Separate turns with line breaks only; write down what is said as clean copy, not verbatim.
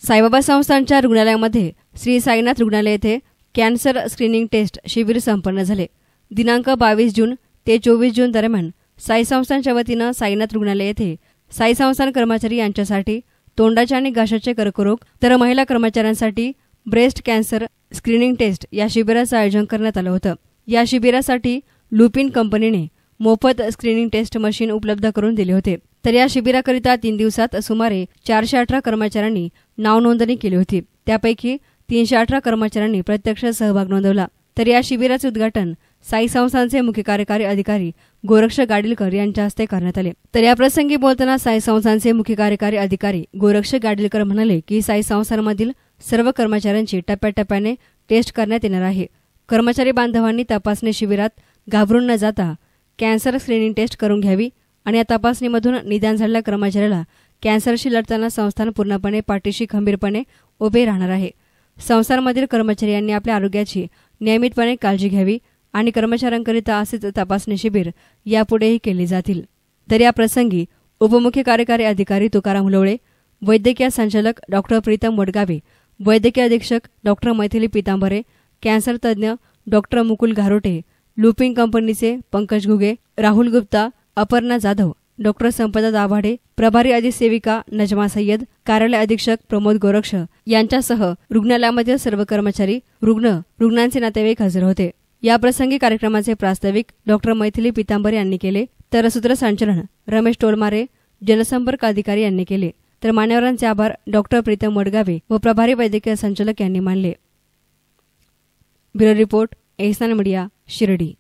साईबाबा संस्थानच्या रुग्णालयामध्ये श्री साईनाथ रुग्णालय येथे कॅन्सर स्क्रीनिंग टेस्ट शिबिर संपन्न झाले। दिनांक 22 जून ते 24 जून दरम्यान साई संस्थानच्या वतीनं साईनाथ रुग्णालय येथे साई संस्थान कर्मचारी यांच्यासाठी तोंडाचे आणि घशाचे कर्करोग तर महिला कर्मचाऱ्यांसाठी ब्रेस्ट कॅन्सर स्क्रीनिंग टेस्ट या शिबिराचं आयोजन करण्यात आलं होतं। या शिबिरासाठी लुपिन कंपनीने मोफत स्क्रीनिंग टेस्ट मशीन उपलब्ध करून दिले होते। तर या शिबिराकरिता 3 दिवसात सुमारे 418 कर्मचाऱ्यांनी नाव नोंदणी केली होती। त्यापैकी 318 कर्मचाऱ्यांनी प्रत्यक्ष सहभाग नोंदवला। तर या शिबिराचे उद्घाटन साई संस्थानचे मुख्य कार्यकारी अधिकारी गोरक्ष गाडीलकर यांच्या हस्ते करण्यात आले। तर या प्रसंगी बोलताना साई संस्थानचे मुख्य कार्यकारी अधिकारी गोरक्ष गाडीलकर म्हणाले की साई संस्थानमधील सर्व कर्मचाऱ्यांची टप्प्याटप्प्याने टेस्ट करण्यात येणार आहे। कर्मचारी बांधवांनी तपासणी शिबिरात घाबरून न जाता कॅन्सर स्क्रीनिंग टेस्ट करून घ्यावी आणि या तपासणीमधून निदान झालेल्या कर्मचाऱ्याला कॅन्सरशी लढताना संस्थान पूर्णपणे पाठीशी खंबीरपणे उभे राहणार आहे। संस्थानमधील कर्मचारी यांनी आपल्या आरोग्याची नियमितपणे काळजी घ्यावी आणि कर्मचाऱ्यांकरिता असेच तपासणी शिबिर यापुढेही केले जातील। तर या प्रसंगी उपमुख्य कार्यकारी अधिकारी तुकाराम हुलवळे, वैद्यकीय संचालक डॉक्टर प्रीतम वडगावे, वैद्यकीय अधीक्षक डॉक्टर मैथिली पितांबरे, कॅन्सर तज्ज्ञ डॉक्टर मुकुल घारोटे, लुपिन कंपनीचे पंकज घुगे, राहुल गुप्ता, अपर्णा जाधव, डॉक्टर संपदा दाभाडे, प्रभारी अधिसेविका नजमा सय्यद, कार्यालय अधीक्षक प्रमोद गोरक्ष यांच्यासह रुग्णालयामधील सर्व कर्मचारी, रुग्णांचे नातेवाईक हजर होते। या प्रसंगी कार्यक्रमाचे प्रास्ताविक डॉक्टर मैथिली पितांबरे यांनी केले, तर सूत्रसंचालन रमेश टोलमारे, जनसंपर्क अधिकारी यांनी केले। तर मान्यवरांचे आभार डॉक्टर प्रीतम वडगावे व प्रभारी वैद्यकीय संचालक यांनी मानले। ब्युरो रिपोर्ट, एहसान मीडिया, शिर्डी।